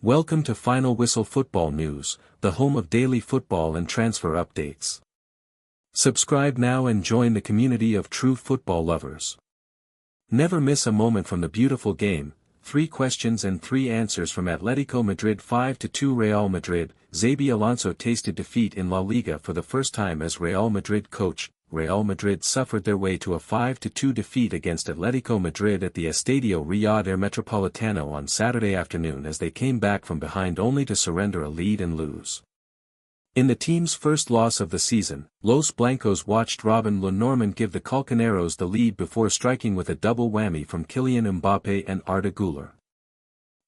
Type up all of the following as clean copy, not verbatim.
Welcome to Final Whistle Football News, the home of daily football and transfer updates. Subscribe now and join the community of true football lovers. Never miss a moment from the beautiful game. 3 questions and 3 answers from Atletico Madrid 5-2 Real Madrid. Xabi Alonso tasted defeat in La Liga for the first time as Real Madrid coach. Real Madrid suffered their way to a 5-2 defeat against Atletico Madrid at the Estadio Real Metropolitano on Saturday afternoon as they came back from behind only to surrender a lead and lose. In the team's first loss of the season, Los Blancos watched Robin Lenormand give the Colchoneros the lead before striking with a double whammy from Kylian Mbappé and Arda Güler.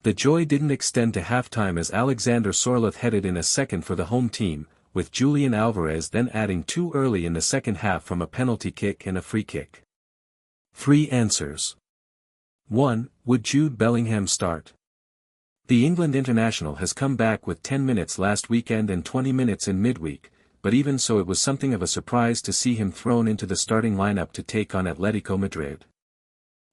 The joy didn't extend to halftime as Alexander Sørloth headed in a second for the home team, with Julian Alvarez then adding 2 early in the second half from a penalty kick and a free kick. 3 answers. 1. Would Jude Bellingham start? The England international has come back with 10 minutes last weekend and 20 minutes in midweek, but even so it was something of a surprise to see him thrown into the starting lineup to take on Atletico Madrid.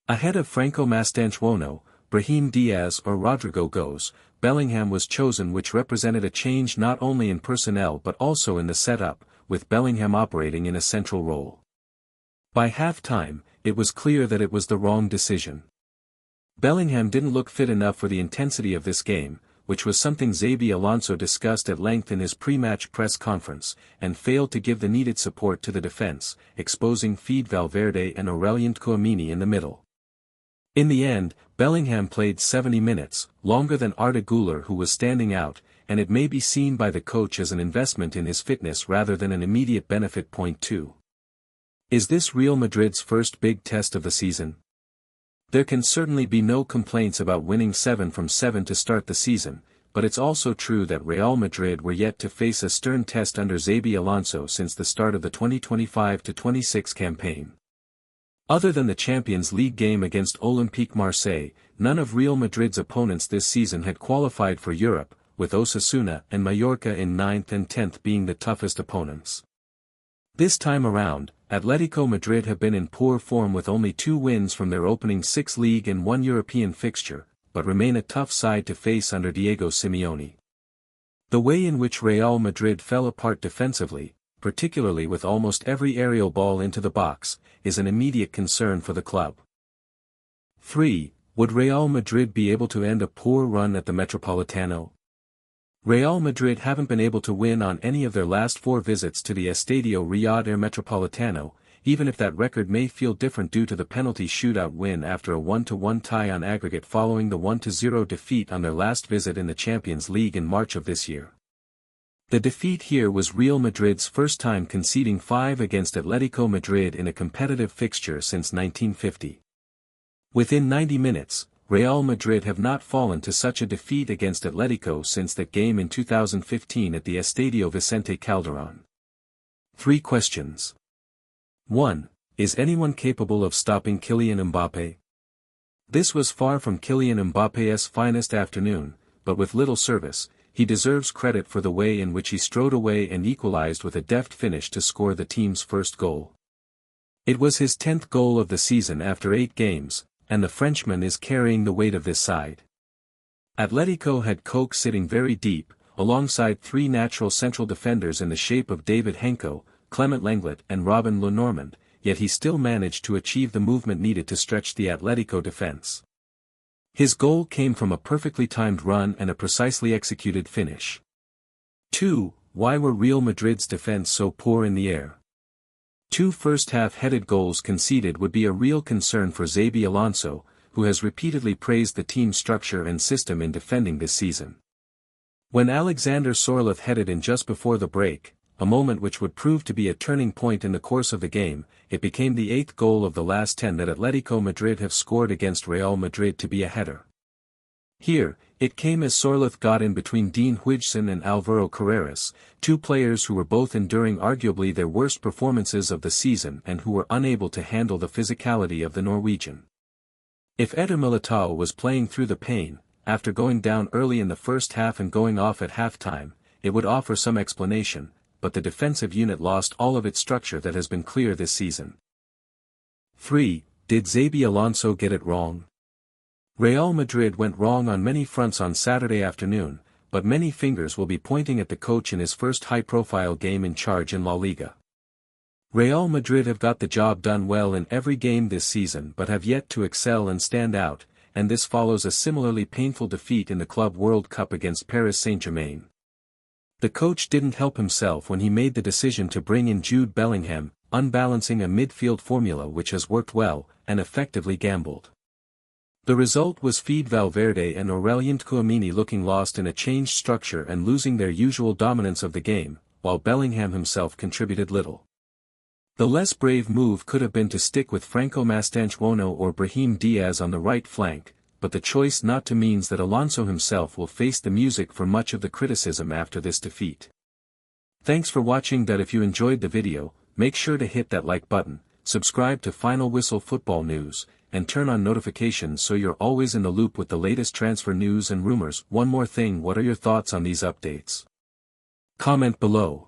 Ahead of Franco Mastantuono, Brahim Diaz or Rodrigo Goes, Bellingham was chosen, which represented a change not only in personnel but also in the setup, with Bellingham operating in a central role. By half-time, it was clear that it was the wrong decision. Bellingham didn't look fit enough for the intensity of this game, which was something Xabi Alonso discussed at length in his pre-match press conference, and failed to give the needed support to the defense, exposing Fede Valverde and Aurelien Tchouameni in the middle. In the end, Bellingham played 70 minutes, longer than Arda Güler, who was standing out, and it may be seen by the coach as an investment in his fitness rather than an immediate benefit. Point 2. Is this Real Madrid's first big test of the season? There can certainly be no complaints about winning 7 from 7 to start the season, but it's also true that Real Madrid were yet to face a stern test under Xabi Alonso since the start of the 2025-26 campaign. Other than the Champions League game against Olympique Marseille, none of Real Madrid's opponents this season had qualified for Europe, with Osasuna and Mallorca in 9th and 10th being the toughest opponents. This time around, Atletico Madrid have been in poor form with only 2 wins from their opening 6 league and 1 European fixture, but remain a tough side to face under Diego Simeone. The way in which Real Madrid fell apart defensively, particularly with almost every aerial ball into the box, is an immediate concern for the club. 3. Would Real Madrid be able to end a poor run at the Metropolitano? Real Madrid haven't been able to win on any of their last 4 visits to the Estadio Real Metropolitano, even if that record may feel different due to the penalty shootout win after a 1-1 tie on aggregate following the 1-0 defeat on their last visit in the Champions League in March of this year. The defeat here was Real Madrid's first time conceding 5 against Atletico Madrid in a competitive fixture since 1950. Within 90 minutes, Real Madrid have not fallen to such a defeat against Atletico since that game in 2015 at the Estadio Vicente Calderón. 3 questions. 1. Is anyone capable of stopping Kylian Mbappé? This was far from Kylian Mbappé's finest afternoon, but with little service, he deserves credit for the way in which he strode away and equalized with a deft finish to score the team's first goal. It was his 10th goal of the season after 8 games, and the Frenchman is carrying the weight of this side. Atletico had Koch sitting very deep, alongside 3 natural central defenders in the shape of David Henko, Clement Lenglet and Robin Lenormand, yet he still managed to achieve the movement needed to stretch the Atletico defense. His goal came from a perfectly timed run and a precisely executed finish. 2. Why were Real Madrid's defense so poor in the air? 2 first-half headed goals conceded would be a real concern for Xabi Alonso, who has repeatedly praised the team's structure and system in defending this season. When Alexander Sørloth headed in just before the break, a moment which would prove to be a turning point in the course of the game, it became the 8th goal of the last 10 that Atletico Madrid have scored against Real Madrid to be a header. Here, it came as Sørloth got in between Dean Huijsen and Alvaro Carreras, 2 players who were both enduring arguably their worst performances of the season and who were unable to handle the physicality of the Norwegian. If Eder Militao was playing through the pain, after going down early in the first half and going off at halftime, it would offer some explanation, but the defensive unit lost all of its structure that has been clear this season. 3. Did Xabi Alonso get it wrong? Real Madrid went wrong on many fronts on Saturday afternoon, but many fingers will be pointing at the coach in his first high-profile game in charge in La Liga. Real Madrid have got the job done well in every game this season but have yet to excel and stand out, and this follows a similarly painful defeat in the Club World Cup against Paris Saint-Germain. The coach didn't help himself when he made the decision to bring in Jude Bellingham, unbalancing a midfield formula which has worked well, and effectively gambled. The result was Fede Valverde and Aurelien Tchouameni looking lost in a changed structure and losing their usual dominance of the game, while Bellingham himself contributed little. The less brave move could have been to stick with Franco Mastantuono or Brahim Diaz on the right flank, but the choice not to means that Alonso himself will face the music for much of the criticism after this defeat. Thanks for watching. If you enjoyed the video, make sure to hit that like button, subscribe to Final Whistle Football News, and turn on notifications so you're always in the loop with the latest transfer news and rumors. One more thing, what are your thoughts on these updates? Comment below.